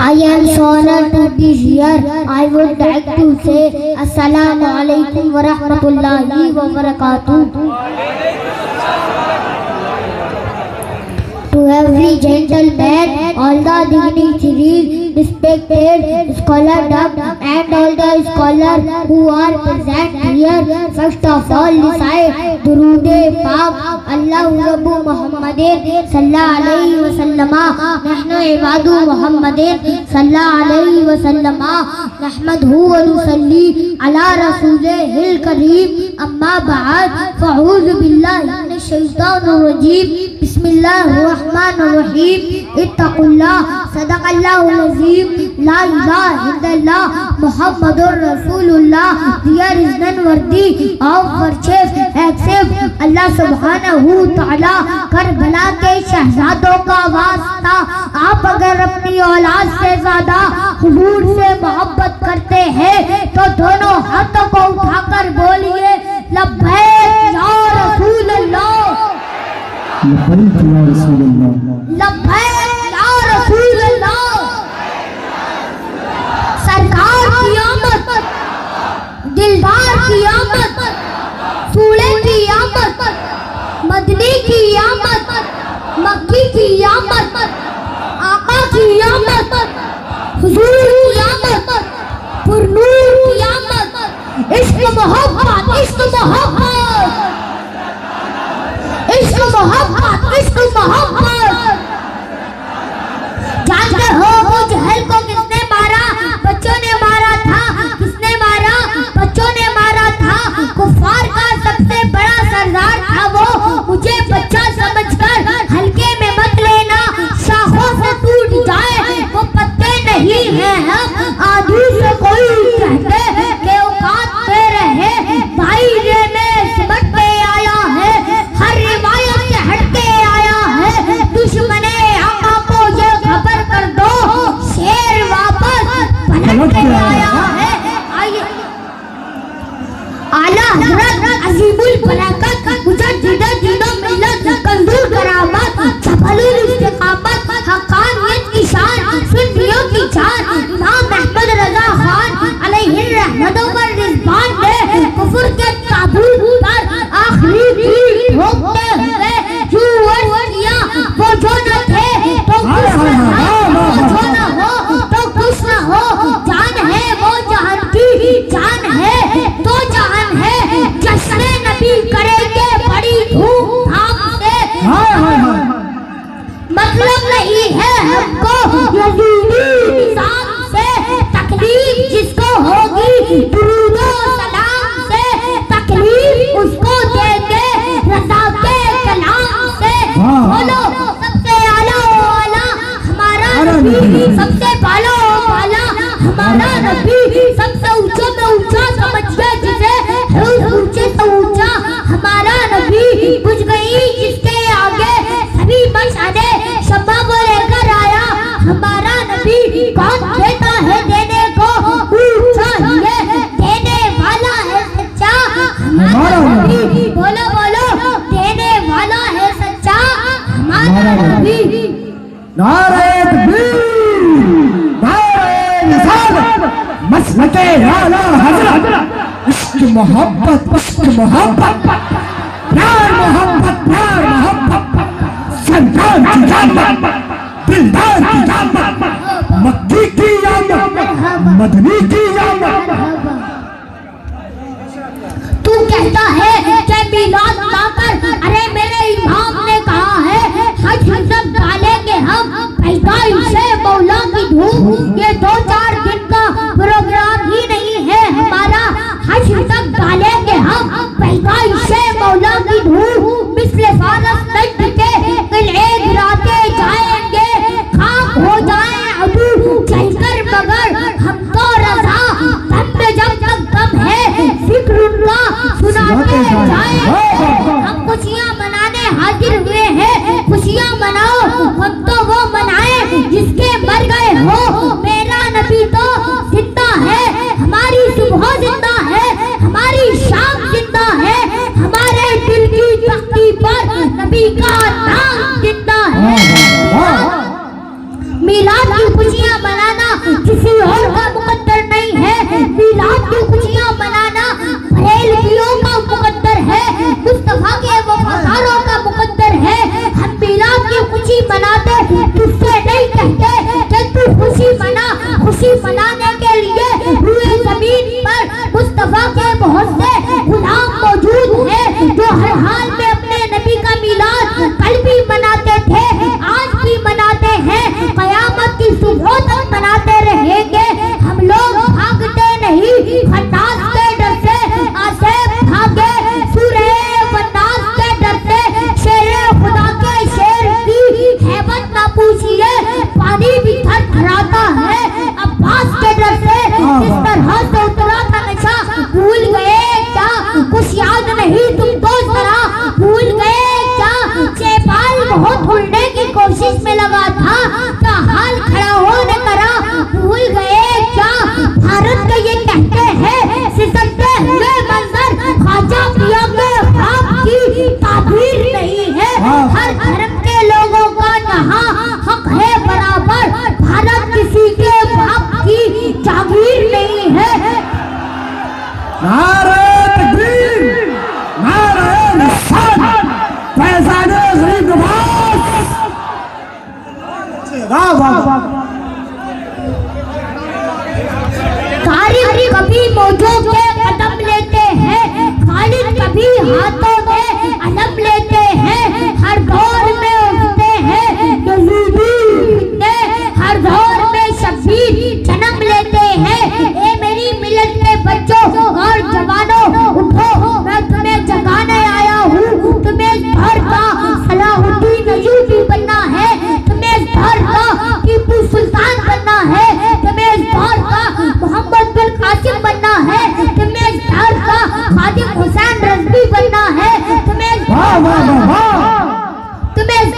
I am so honored to be here. I would like to say Assalamu alaikum wa rahmatullahi wa barakatuh. To every gentleman, all the dignitaries, respected scholar and all the scholars who are present here, first of all recite Durood Paak Allahu Rabbu Muhammadin sallallahu alayhi wa sallama nahnu ibadu Muhammadin sallallahu alayhi wa sallama nahmaduhu wa nusalli ala rasulihil kareem amma ba'd fa'udhu billahi minash shaitanir rajim Bismillahirrahmanirrahim Ittaqullah Sadaqallahul Azim La ilaha illallah Muhammadur Rasulullah. There is none worthy of worship except Allah subhanahu ta'ala. Karbala के शहजादों का वास्ता, आप अगर अपनी औलाद से ज्यादा हुजूर से मोहब्बत करते हैं तो दोनों हाथों को उठाकर बोलिए लब्बैक या रसूल अल्लाह, लब्बैक या रसूल अल्लाह, लब्बैक या रसूल अल्लाह। सरकार की आमद, दिलदार की आमद, सूले की आमद, मदनी की आमद, मक्की की आमद, आका की आमद, हुजूर की आमद, पुरनूर की आमद, इश्क मोहब्बत, इश्क मोहब्बत, इश्क मोहब्बत, इश्क मोहब्बत। जानते हो वो जहल को किसने मारा? बच्चों ने मारा था। किसने मारा? बच्चों ने मारा था। कुफार का सबसे बड़ा सरदार था वो। मुझे बच्चा समझकर हल्के में मत लेना, शाखों से टूट जाए वो पत्ते नहीं है हम। आदि से कोई कहते कि औकात पे रहे, दायरे में सिमट के आया है, हर रिवायत से हट के आया है। दुश्मने आका को ये खबर कर दो, शेर वापस पलट के आया है। आला हज़रत अज़ीमुल बरकत मुजद्दिद दीनो मिल्लत कंजूल करामत जबलुल इस्तिकामत हक़ानियत की शान सुन्नियों की जान इमाम अहमद रज़ा खान अलैहि रहमत व रिज़वान ने कुफ्र के ताबूत पर आखिरी तीर ठोकते हुए यूं अर्ज़ किया वो जो न थे तो कुछ न हो, वो जो न हो तो कुछ न हो। जान है वो जहान की, जान है तो जहान है। जश्न नबी करेंगे बड़ी धूमधाम से। मतलब नहीं है हमको यजीदी निज़ाम से, तकलीफ जिसको होगी दुरूद व सलाम से, तकलीफ उसको देंगे रज़ा के कलाम से। बोलो सबसे आला वाला हमारा नबी, सबसे बाला वाला हमारा नबी, सबसे ऊंचे में ऊंचा समझिए जिसे, ऊंचे से ऊंचा हमारा नबी। बुझ गई जिसके आगे सभी मशाले, शम्मा वो लेकर आया हमारा नबी। कौन देता है देने को, ऊंचा ही है देने वाला है सच्चा हमारा नबी। बोलो बोलो देने वाला है सच्चा हमारा नबी। नारे तकबीर, नारे रिसालत, मसलके आला हज़रत। इश्क मोहब्बत, इश्क मोहब्बत, प्यार मोहब्बत, प्यार मोहब्बत, सरकार की जामत, दिलदार की जामत, मक्की की आमद, मदनी की आमद। तू कहता है कि मिलाद लाकर, अरे मेरे इमाम ने कहा है हज हजम डालेंगे हम, पैदाइश से मौला की धूम। ये 2-4 दिन का प्रोग्राम ही नहीं है हमारा, हज हजम डालेंगे हम, पैदाइश से मौला की धूम। मिस्ले फारस नज्द के किले गिराते जाएंगे, खाक हो जाए अबू जलकर मगर हम तो रज़ा, दम में जब तक दम है ज़िक्रुल्लाह सुनाते जाएंगे। हम खुशियाँ मनाने हाजिर हुए हैं, खुशियाँ मनाओ हम तो वो मनाए जिसके मर गए हो। मेरा नबी तो जिंदा है, हमारी सुबह जिंदा है, हमारी शाम जिंदा है, हमारे दिल की तख्ती पर नबी कहते कि तू खुशी मना। खुशी मनाने के लिए पूरे जमीन पर मुस्तफा के बहुत से गुलाम मौजूद हैं जो हर हाल में अपने नबी का मिलाद कल भी मनाते थे, आज भी मनाते हैं, कयामत की सुबह तक मनाते रहेंगे। हम लोग भागते नहीं खन्नास के डर से, आसेब भागे सूरे वन्नास के डर से। शेर खुदा के शेर की हैबत ना पूछिए, पानी भी थरथराता है अब्बास के डर से। इस तरह से उतरा था नशा, भूल गए क्या कुछ याद नहीं तुमको जरा, भूल गए क्या चेपाल बहुत उड़ने की कोशिश में लगा था, क्या हाल खड़ा होने करा, भूल गए क्या भारत के ये कहते हैं सिसकते हुए मंजर ख्वाजा पिया के ख्वाब की ताबीर नहीं है। हर धर्म के लोगों का यहाँ हक है बराबर, भारत किसी के बाप की जागीर नहीं है। नारे तकबीर, नारे रिसालत, फैज़ाने गरीब नवाज। वाह वाह वाह। तारीख कभी मौजों के कदम लेते हैं, खालिद कभी हाथों में अलम लेते हैं। हर दौर में उठते हैं यजीदी ने, हर दौर में शब्बीर जन्म लेते हैं। ए मेरी मिलत के बच्चों और जवानों, उठो मैं तुम्हें जगाने आया हूँ। तुम्हें इस घर का सलाहुद्दीन अयूबी बनना है, तुम्हें इस घर का टीपू सुल्तान बनना है, तुम्हें इस घर का मोहम्मद बिन कासिम बनना है, तुम्हें इस घर का खादिम हुसैन रज़वी बनना है, तुम्हें इस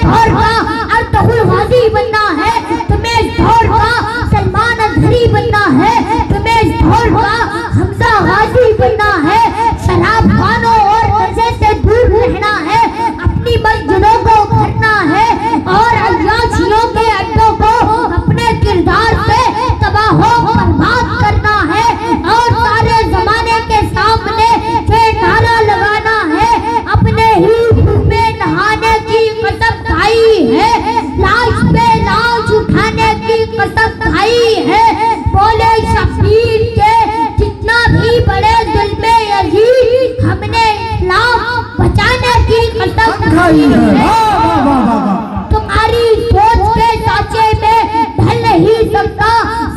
घर का अर्तुगरुल गाजी बनना है, तुम्हें इस घर का सलमान अज़हरी बनना है, तुम्हें इस घर का हमजा गाजी बनना है। शराब खानों और नशे से दूर रहना है, अपनी मस्जिदों को भरना है और अय्याशियों के अड्डों को अपने किरदार से तबाह बर्बाद करना है और सारे जमाने के सामने ये नारा लगाना है, अपने ही मुंह में नहाने की कसम खाई है, लाश पे लाश उठाने की कसम खाई है। बोले शब्बीर के जितना भी बड़े जुल्मे यजीद, हमने इस्लाम बचाने की कसम खाई है। तुम्हारी सोच के साँचे में ढल नहीं सकता,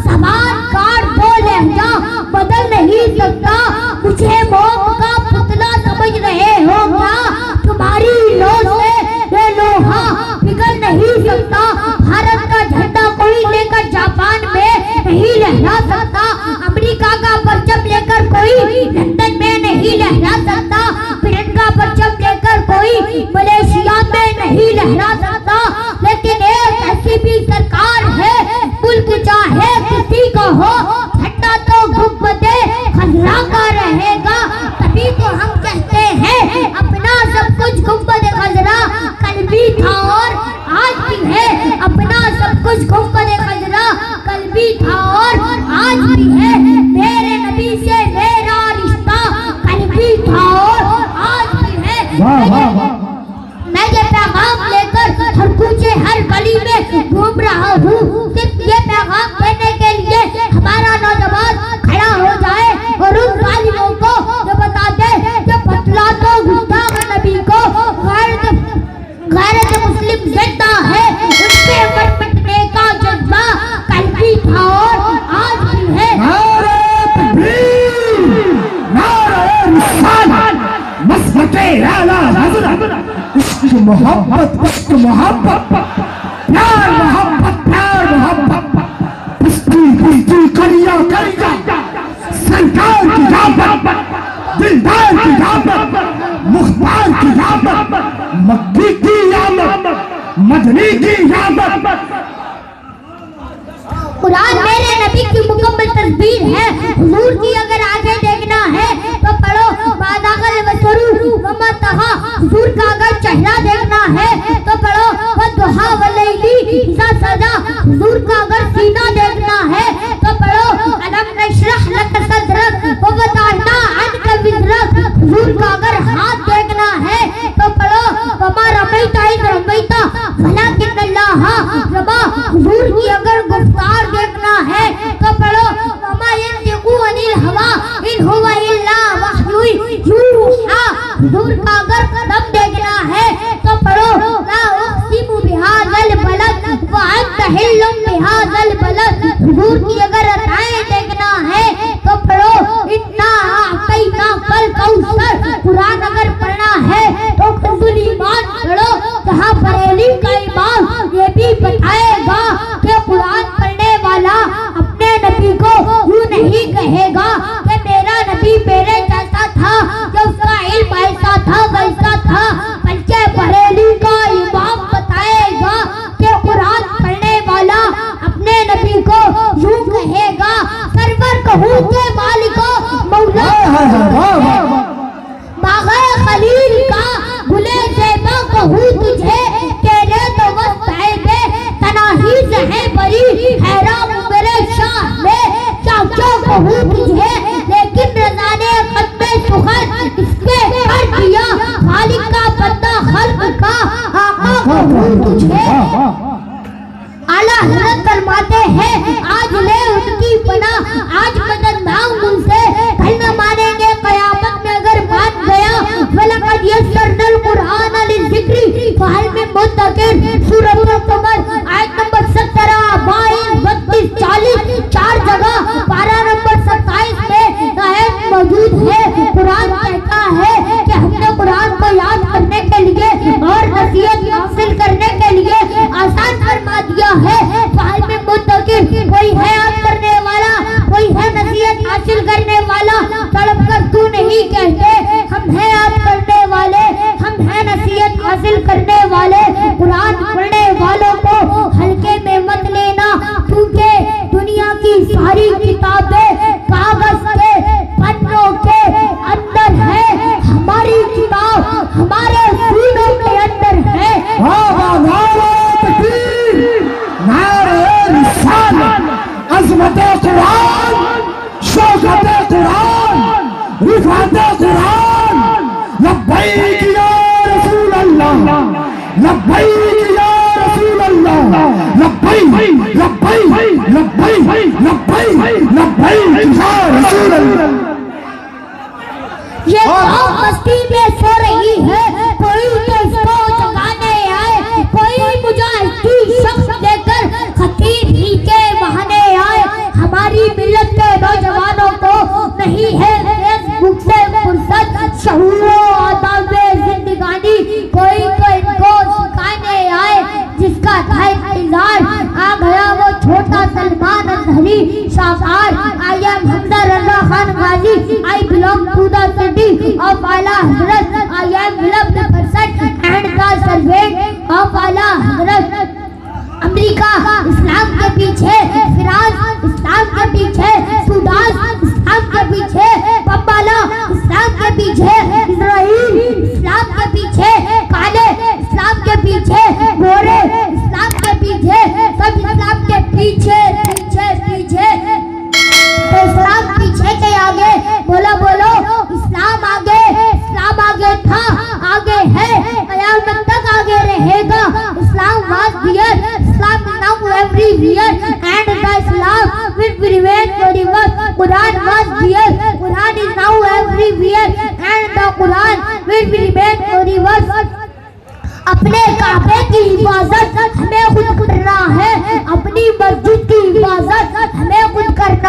समान काट दो लहजा बदल नहीं सकता। मुझे मौत का पुतला समझ रहे हो क्या? तुम्हारी लोच से ये लोहा पिघल नहीं सकता। भारत का झंडा कोई लेकर जापान में नहीं लहरा सकता, अमेरिका का परचम लेकर कोई लंदन में नहीं लहरा सकता, ब्रिटेन का परचम लेकर कोई मलेशिया में नहीं लहरा सकता। लेकिन एक ऐसी भी सरकार है, मुल्क चाहे किसी का हो, झंडा तो गुंबदे खजरा का रहेगा। तभी तो हम कहते हैं अपना सब कुछ गुंबदे खजरा कल भी था और आज भी है, अपना सब कुछ गुंबदे खजरा कल भी था और आज भी है। मेरे नबी से मेरा रिश्ता कल भी था और आज भी है। मैं ये पैगाम लेकर हर कूचे हर गली में घूम रहा हूँ, सिर्फ ये पैगाम देने के लिए हमारा नौजवान खड़ा हो जाए और उन जालिमों को ये बता दे कि बतला तो गुस्ताख नबी को गैरत मुस्लिम जिंदा है, उनसे मर मिटने का जज्बा कल भी था और आज भी है। नारे तकबीर, नारे रिसालत, मसलके आला हज़रत, इश्क मोहब्बत, इश्क मोहब्बत, प्यार मोहब्बत, प्यार मोहब्बत, पिस्ती करिया करिया, सरकार की राहत, दिलदार की राहत, मुख्तार की राहत, मक्की की आमद, मदनी की राहत। कुरान मेरे नबी की मुकम्मल तस्वीर है। हुजूर की अगर आगे देखना है तो पढ़ो मादागल वसरू वमा तहा। हुजूर का अगर चेहरा देखना है तो पढ़ो वदुहा वलैली इज़ा सजा। हुजूर का अगर सीना देखना है तो पढ़ो अलम नशरह लक सदरक व वदअना अन्का विज़रक। हुजूर का अगर हाथ देखना है तो पढ़ो वमा रमैता इज़ रमैता वलाकिन अल्लाह रमा। हुजूर और देखना है तो पढ़ो वमा यंतिकु अनिल हवा इन हुवा इल्ला वह्युन यूहा। हुजूर का अगर कदम देखना है तो पढ़ो ला उक़सिमु बिहाज़ल बलद व अंत हिल्लुम बिहाज़ल बलद। हुजूर की अगर अताएं देखना है तो पढ़ो इन्ना आतैना कल कौसर। कुरान अगर पढ़ना है तो कुल ईमान पढ़ो जहाँ बरेली का इमाम ये भी बताएगा कि कुरान पढ़ने वाला अपने नबी को यूं नहीं कहेगा कि मेरा नबी मेरे जैसा था कि उसका इल्म ऐसा था वैसा था, बल्कि बरेली का इमाम बताएगा कि कुरान पढ़ने वाला अपने नबी को यूं कहेगा सरवर कहूँ के मालिको मौला बाग़े खलील का गुले ज़ेबा कहूँ तुझे तेरे तो वक्त ऐबे तनाहीज़ है बरी हैरान मेरे शाह में चाचा कहूँ तुझे लेकिन रज़ा ने ख़त्मे सुखन इसमें कर दिया खालिक का बंदा खल्क़ का आका कहूँ तुझे। आला हज़रत फरमाते हैं आज ले उनकी पनाह आज मदद मांग उनसे कल न मानेंगे क़यामत में अगर मान गया। वलक़द यस्सरनल कुरआन लिज़िक्रि फ़हल मिन मुद्दकिर। सूरह क़मर आयत नंबर 17 22 32 40 चार जगह पारा नंबर 27 में आयत मौजूद है। कुरान कहता है कि हमने कुरान को याद करने के लिए और नसीहत हासिल करने के लिए आसान फरमा दिया है। फ़हल मिन मुद्दकिर कोई है याद करने वाला, कोई है नसीहत हासिल करने वाला। तड़प कर तू नहीं कहते हम हैं याद करने वाले, हम हैं नसीहत हासिल करने वाले। कुरान पढ़ने वालों को हल्के में मत लेना क्योंकि दुनिया की सारी किताबें कागज के पन्नों के अंदर है, हमारी किताब हमारे सीनों के अंदर है। अज़मते कुरान, शौकते कुरान, रिफ़ाते कुरान। लब्बैक या रसूल अल्लाह, लब्बैक या रसूल अल्लाह, लब्बैक लब्बैक लब्बैक लब्बैक लब्बैक या रसूल अल्लाह। ये कौम मस्ती में सो रही है, कोई तो इसको जगाने आए, कोई मुजाहिद की शख्स लेकर खतीब ही के बहाने आए। हमारी मिल्लत के नौजवानों को नहीं है फेसबुक से फुर्सत, शऊर आदाब जिंदगानी कोई तो इनको सिखाने आए। जिसका था इंतजार आ गया वो छोटा सलमान अज़हरी शाबार। I am Hamza Raza Khan Ghazi, I belong to the city of Ala Hazrat, I am beloved person and the servant of आला हज़रत। अमेरिका इस्लाम के पीछे, फ्रांस इस्लाम के पीछे, सूडान इस्लाम के पीछे, बम्बाला इस्लाम के पीछे, इजराइल इस्लाम के पीछे, काले इस्लाम के पीछे, गोरे इस्लाम के पीछे, सब इस्लाम के पीछे पीछे पीछे। तो इस्लाम पीछे के आगे बोलो बोलो इस्लाम आगे, इस्लाम आगे था आगे है क़यामत तक आगे रहेगा। इस्लाम was there, Islam is now everywhere and the Islam will remain forever. Quran was there, Quran is now everywhere and the Quran will remain forever. अपने काबे की हिफाजत हमें खुद करना है, अपनी मस्जिद की हिफाजत हमें खुद करना